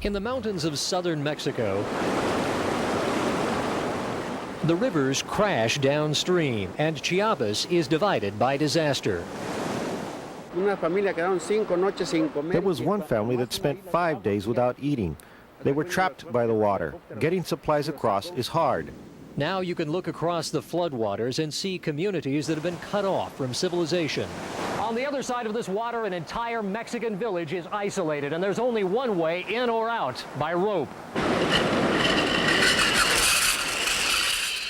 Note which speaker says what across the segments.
Speaker 1: In the mountains of southern Mexico, the rivers crash downstream, and Chiapas is divided by disaster.
Speaker 2: There was one family that spent 5 days without eating. They were trapped by the water. Getting supplies across is hard.
Speaker 1: Now you can look across the floodwaters and see communities that have been cut off from civilization. On the other side of this water, an entire Mexican village is isolated, and there's only one way in or out, by rope.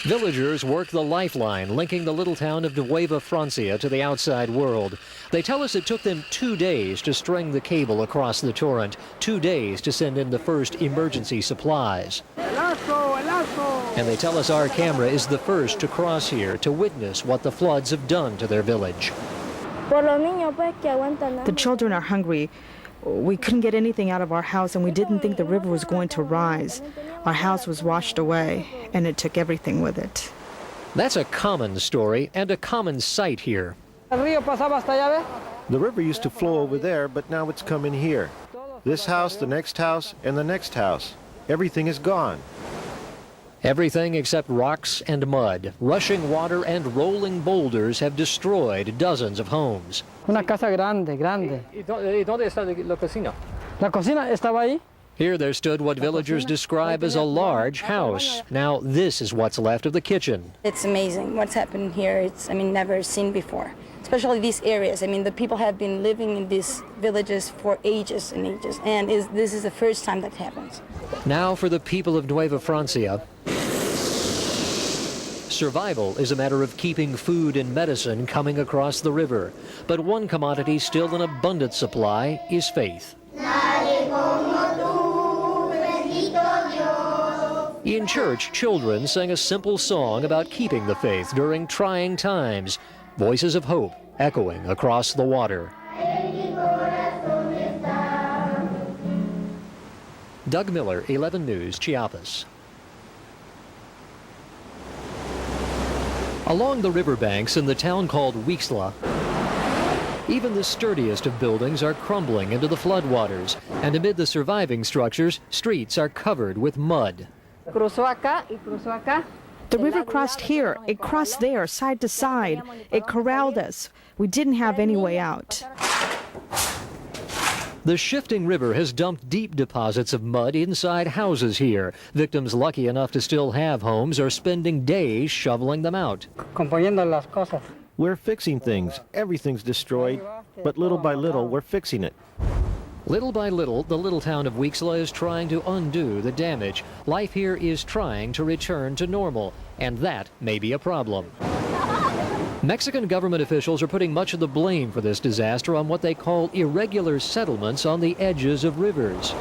Speaker 1: Villagers work the lifeline linking the little town of Nueva Francia to the outside world. They tell us it took them 2 days to string the cable across the torrent, 2 days to send in the first emergency supplies. And they tell us our camera is the first to cross here to witness what the floods have done to their village.
Speaker 3: The children are hungry. We couldn't get anything out of our house, and we didn't think the river was going to rise. Our house was washed away, and it took everything with it.
Speaker 1: That's a common story and a common sight here.
Speaker 2: The river used to flow over there, but now it's coming here. This house, the next house, and the next house. Everything is gone.
Speaker 1: Everything except rocks and mud. Rushing water and rolling boulders have destroyed dozens of homes.
Speaker 4: Una casa grande, grande. ¿Y dónde está la cocina? La cocina estaba ahí.
Speaker 1: Here there stood what villagers describe as a large house. Now this is what's left of the kitchen.
Speaker 5: It's amazing what's happened here. It's, never seen before. Especially these areas. The people have been living in these villages for ages and ages, and this is the first time that happens.
Speaker 1: Now for the people of Nueva Francia, survival is a matter of keeping food and medicine coming across the river. But one commodity still in abundant supply is faith. In church, children sang a simple song about keeping the faith during trying times. Voices of hope echoing across the water. Doug Miller, 11 News, Chiapas. Along the riverbanks in the town called Huixla, even the sturdiest of buildings are crumbling into the floodwaters, and amid the surviving structures, streets are covered with mud.
Speaker 3: The river crossed here, it crossed there, side to side. It corralled us. We didn't have any way out.
Speaker 1: The shifting river has dumped deep deposits of mud inside houses here. Victims lucky enough to still have homes are spending days shoveling them out.
Speaker 2: We're fixing things. Everything's destroyed, but little by little, we're fixing it.
Speaker 1: Little by little, the little town of Huixla is trying to undo the damage. Life here is trying to return to normal, and that may be a problem. Mexican government officials are putting much of the blame for this disaster on what they call irregular settlements on the edges of rivers.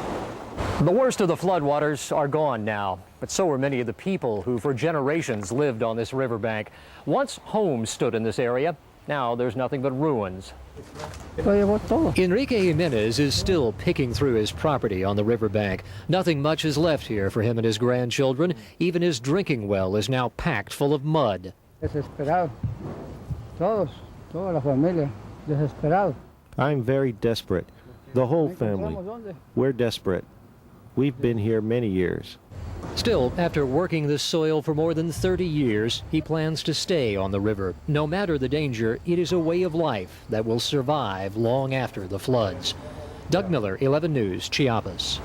Speaker 1: The worst of the floodwaters are gone now, but so are many of the people who for generations lived on this riverbank. Once homes stood in this area, now there's nothing but ruins. Enrique Jimenez is still picking through his property on the riverbank. Nothing much is left here for him and his grandchildren. Even his drinking well is now packed full of mud.
Speaker 4: Desesperado. Toda la familia, desesperado.
Speaker 2: I'm very desperate. The whole family. We're desperate. We've been here many years.
Speaker 1: Still, after working this soil for more than 30 years, he plans to stay on the river. No matter the danger, it is a way of life that will survive long after the floods. Doug Miller, 11 News, Chiapas.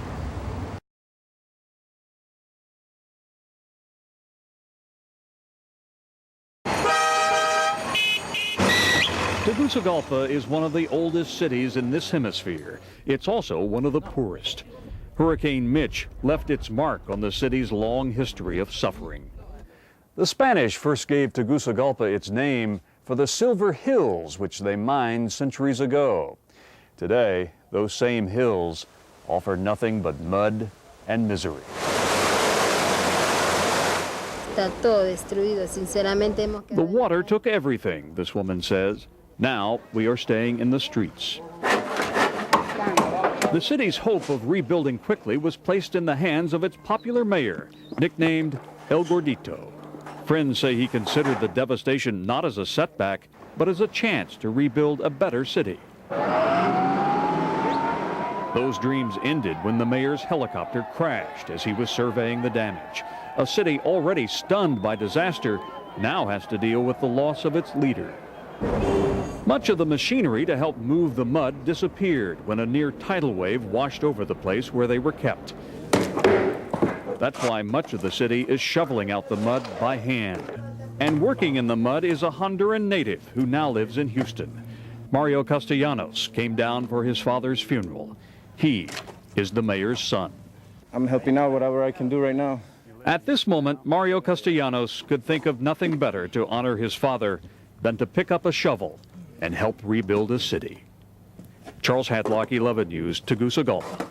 Speaker 6: Tegucigalpa is one of the oldest cities in this hemisphere. It's also one of the poorest. Hurricane Mitch left its mark on the city's long history of suffering. The Spanish first gave Tegucigalpa its name for the silver hills which they mined centuries ago. Today, those same hills offer nothing but mud and misery. The water took everything, this woman says. Now we are staying in the streets. The city's hope of rebuilding quickly was placed in the hands of its popular mayor, nicknamed El Gordito. Friends say he considered the devastation not as a setback, but as a chance to rebuild a better city. Those dreams ended when the mayor's helicopter crashed as he was surveying the damage. A city already stunned by disaster now has to deal with the loss of its leader. Much of the machinery to help move the mud disappeared when a near tidal wave washed over the place where they were kept. That's why much of the city is shoveling out the mud by hand. And working in the mud is a Honduran native who now lives in Houston. Mario Castellanos came down for his father's funeral. He is the mayor's son.
Speaker 7: I'm helping out whatever I can do right now.
Speaker 6: At this moment, Mario Castellanos could think of nothing better to honor his father than to pick up a shovel and help rebuild a city. Charles Hadlock, 11 News, Tegucigalpa.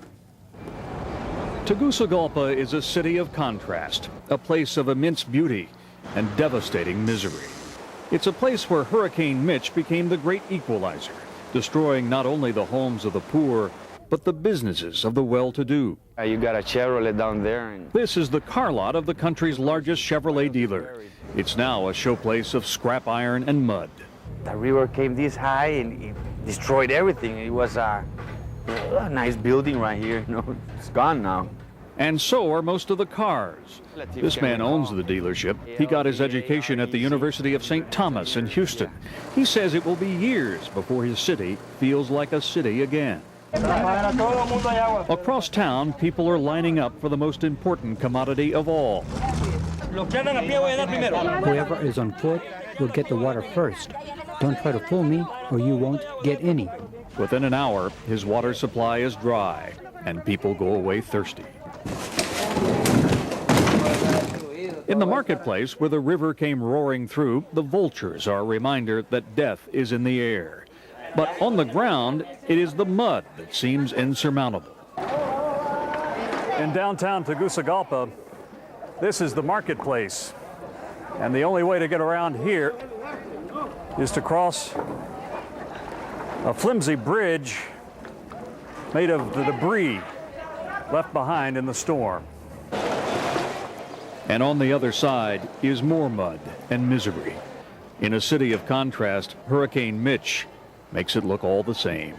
Speaker 6: Tegucigalpa is a city of contrast, a place of immense beauty and devastating misery. It's a place where Hurricane Mitch became the great equalizer, destroying not only the homes of the poor, but the businesses of the well-to-do.
Speaker 7: You got a Chevrolet down there.
Speaker 6: This is the car lot of the country's largest Chevrolet dealer. It's now a showplace of scrap iron and mud.
Speaker 7: The river came this high and it destroyed everything. It was a nice building right here. It's gone now.
Speaker 6: And so are most of the cars. This man owns the dealership. He got his education at the University of St. Thomas in Houston. He says it will be years before his city feels like a city again. Across town, people are lining up for the most important commodity of all.
Speaker 8: Whoever is on foot will get the water first. Don't try to fool me or you won't get any.
Speaker 6: Within an hour, his water supply is dry and people go away thirsty. In the marketplace where the river came roaring through, the vultures are a reminder that death is in the air. But on the ground, it is the mud that seems insurmountable. In downtown Tegucigalpa, this is the marketplace. And the only way to get around here is to cross a flimsy bridge made of the debris left behind in the storm. And on the other side is more mud and misery. In a city of contrast, Hurricane Mitch makes it look all the same.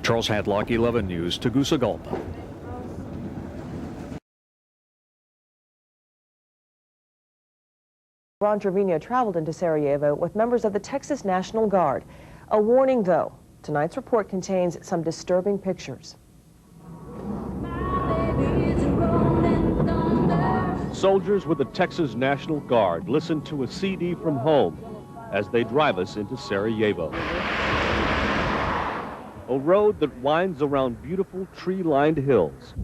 Speaker 6: Charles Hadlock, 11 News, Tegucigalpa.
Speaker 9: Ron Trevino traveled into Sarajevo with members of the Texas National Guard. A warning, though. Tonight's report contains some disturbing pictures.
Speaker 10: Soldiers with the Texas National Guard listen to a CD from home as they drive us into Sarajevo. A road that winds around beautiful tree-lined hills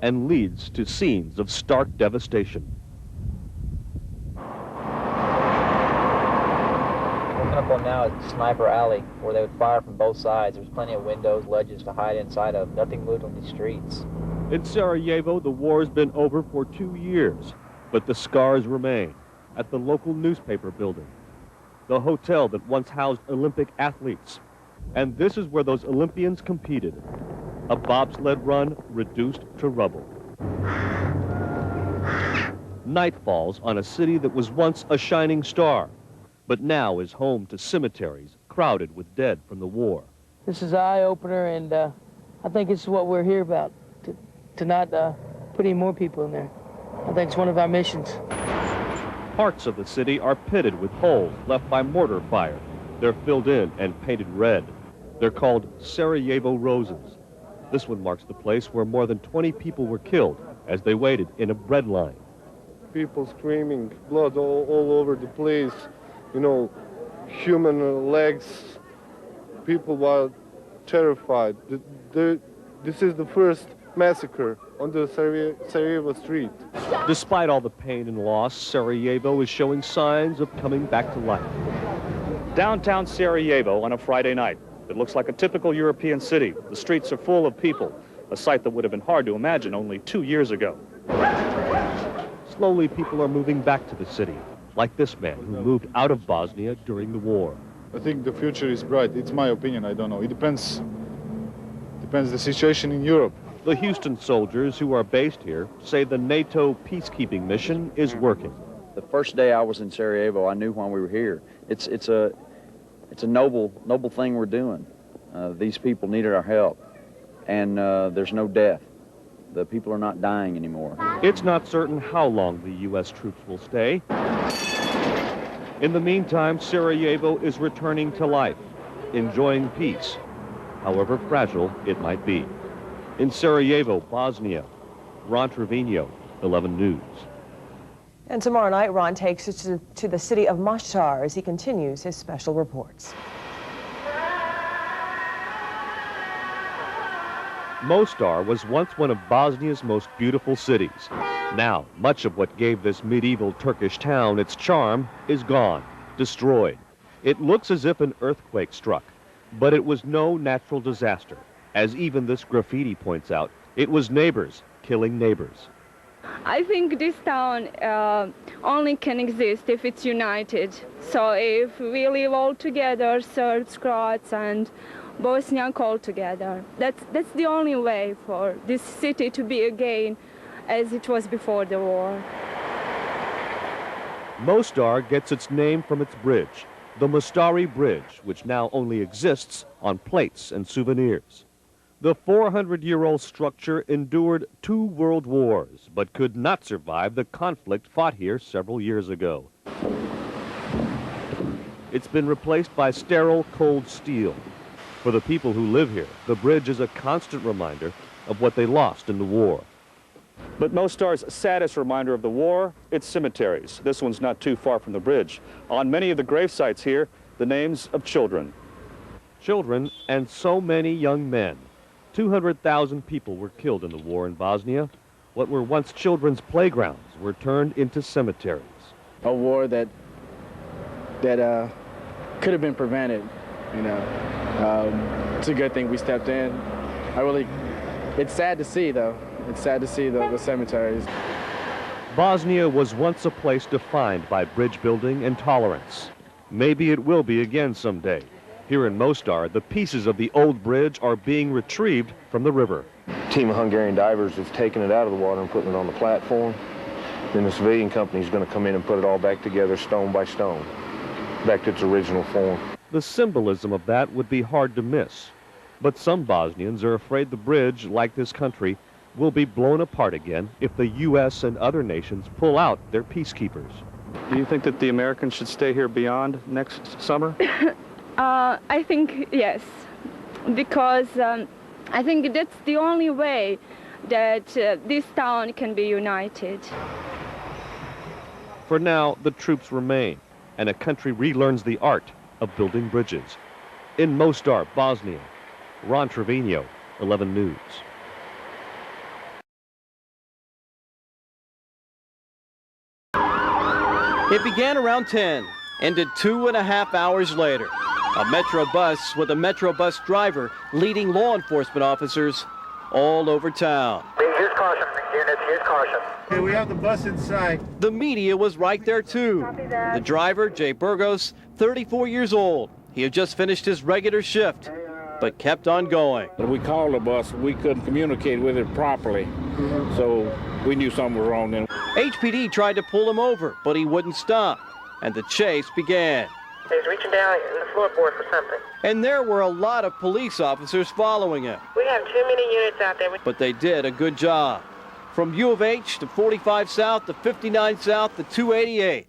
Speaker 10: and leads to scenes of stark devastation.
Speaker 11: Looking up on now is Sniper Alley, where they would fire from both sides. There's plenty of windows, ledges to hide inside of. Nothing moved on these streets.
Speaker 10: In Sarajevo, the war has been over for 2 years, but the scars remain at the local newspaper building, the hotel that once housed Olympic athletes. And this is where those Olympians competed, a bobsled run reduced to rubble. Night falls on a city that was once a shining star, but now is home to cemeteries crowded with dead from the war.
Speaker 12: This is an eye-opener, and I think it's what we're here about, to not put any more people in there. I think it's one of our missions.
Speaker 10: Parts of the city are pitted with holes left by mortar fire. They're filled in and painted red. They're called Sarajevo roses. This one marks the place where more than 20 people were killed as they waited in a bread line.
Speaker 13: People screaming, blood all over the place, you know, human legs. People were terrified. This is the first massacre on the Sarajevo street.
Speaker 10: Despite all the pain and loss, Sarajevo is showing signs of coming back to life.
Speaker 6: Downtown Sarajevo on a Friday night. It looks like a typical European city. The streets are full of people, a sight that would have been hard to imagine only 2 years ago.
Speaker 10: Slowly, people are moving back to the city, like this man who moved out of Bosnia during the war.
Speaker 13: I think the future is bright. It's my opinion, I don't know. It depends the situation in Europe.
Speaker 10: The Houston soldiers who are based here say the NATO peacekeeping mission is working.
Speaker 14: The first day I was in Sarajevo, I knew why we were here. It's a noble thing we're doing. These people needed our help, and there's no death. The people are not dying anymore.
Speaker 10: It's not certain how long the U.S. troops will stay. In the meantime, Sarajevo is returning to life, enjoying peace, however fragile it might be. In Sarajevo, Bosnia, Ron Trevino, 11 News.
Speaker 9: And tomorrow night, Ron takes us to the city of Mostar as he continues his special reports.
Speaker 10: Mostar was once one of Bosnia's most beautiful cities. Now, much of what gave this medieval Turkish town its charm is gone, destroyed. It looks as if an earthquake struck, but it was no natural disaster. As even this graffiti points out, it was neighbors killing neighbors.
Speaker 15: I think this town only can exist if it's united. So if we live all together, Serbs, Croats, and Bosniak all together, that's the only way for this city to be again as it was before the war.
Speaker 10: Mostar gets its name from its bridge, the Mostari Bridge, which now only exists on plates and souvenirs. The 400-year-old structure endured 2 world wars, but could not survive the conflict fought here several years ago. It's been replaced by sterile, cold steel. For the people who live here, the bridge is a constant reminder of what they lost in the war.
Speaker 6: But Mostar's saddest reminder of the war, its cemeteries. This one's not too far from the bridge. On many of the grave sites here, the names of children.
Speaker 10: Children and so many young men. 200,000 people were killed in the war in Bosnia. What were once children's playgrounds were turned into cemeteries.
Speaker 16: A war that could have been prevented, you know. It's a good thing we stepped in. It's sad to see, though. It's sad to see the cemeteries.
Speaker 10: Bosnia was once a place defined by bridge building and tolerance. Maybe it will be again someday. Here in Mostar, the pieces of the old bridge are being retrieved from the river.
Speaker 2: A team of Hungarian divers have taken it out of the water and putting it on the platform. Then the civilian company is going to come in and put it all back together stone by stone, back to its original form.
Speaker 10: The symbolism of that would be hard to miss. But some Bosnians are afraid the bridge, like this country, will be blown apart again if the U.S. and other nations pull out their peacekeepers.
Speaker 6: Do you think that the Americans should stay here beyond next summer?
Speaker 15: I think yes, because I think that's the only way that this town can be united.
Speaker 10: For now, the troops remain, and a country relearns the art of building bridges. In Mostar, Bosnia, Ron Trevino, 11 News.
Speaker 17: It began around 10, ended 2.5 hours later. A Metro bus with a Metro bus driver leading law enforcement officers all over town.
Speaker 18: Use caution, units, use caution.
Speaker 19: Okay, we have the bus inside.
Speaker 17: The media was right there too. The driver, Jay Burgos, 34 years old. He had just finished his regular shift, but kept on going.
Speaker 20: We called the bus, we couldn't communicate with it properly, so we knew something was wrong then.
Speaker 17: HPD tried to pull him over, but he wouldn't stop, and the chase began.
Speaker 18: He's reaching down in the floorboard for something.
Speaker 17: And there were a lot of police officers following him.
Speaker 18: We have too many units out there.
Speaker 17: But they did a good job. From U of H to 45 South to 59 South to 288.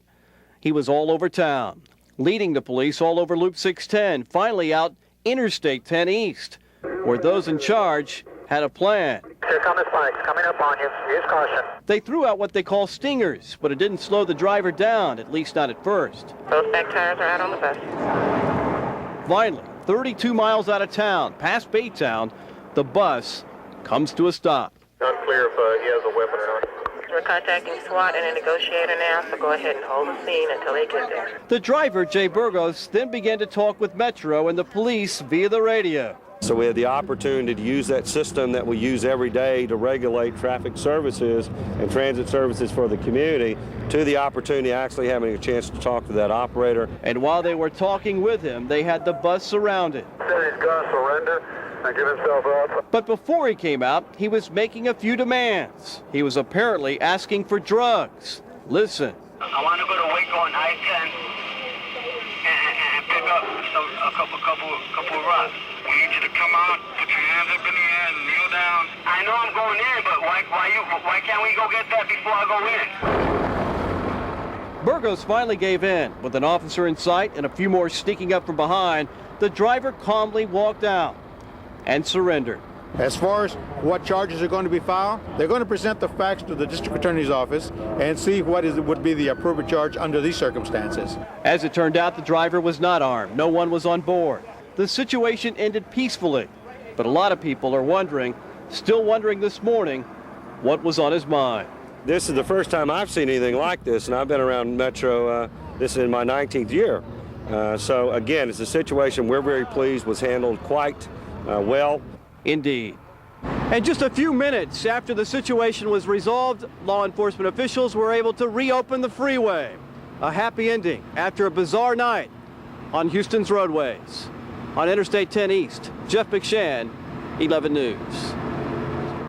Speaker 17: He was all over town, leading the police all over Loop 610, finally out Interstate 10 East, where those in charge had a plan.
Speaker 18: Here come the spikes, coming up on you. Use caution.
Speaker 17: They threw out what they call stingers, but it didn't slow the driver down, at least not at first.
Speaker 18: Those back tires are out on the bus.
Speaker 17: Finally, 32 miles out of town, past Baytown, the bus comes to a stop.
Speaker 18: Unclear if he has a weapon or not. We're contacting SWAT and a negotiator now, so go ahead and hold the scene until they get there.
Speaker 17: The driver, Jay Burgos, then began to talk with Metro and the police via the radio.
Speaker 21: So we had the opportunity to use that system that we use every day to regulate traffic services and transit services for the community to the opportunity of actually having a chance to talk to that operator.
Speaker 17: And while they were talking with him, they had the bus surrounded.
Speaker 18: He's going to surrender and give himself up.
Speaker 17: But before he came out, he was making a few demands. He was apparently asking for drugs. Listen.
Speaker 18: I want to go to Waco on I-10 and pick up some
Speaker 5: couple of rocks. We need you to come out, put your hands up in the air, and kneel down. I know I'm going in, but why can't we go get that before I go in?
Speaker 17: Burgos finally gave in. With an officer in sight and a few more sneaking up from behind, the driver calmly walked out and surrendered.
Speaker 22: As far as what charges are going to be filed, they're going to present the facts to the district attorney's office and see what would be the appropriate charge under these circumstances.
Speaker 17: As it turned out, the driver was not armed. No one was on board. The situation ended peacefully, but a lot of people are still wondering this morning, what was on his mind.
Speaker 21: This is the first time I've seen anything like this, and I've been around Metro, this is my 19th year. So again, it's a situation we're very pleased was handled quite well.
Speaker 17: Indeed. And just a few minutes after the situation was resolved, law enforcement officials were able to reopen the freeway. A happy ending after a bizarre night on Houston's roadways. On Interstate 10 East, Jeff McShann, 11 News.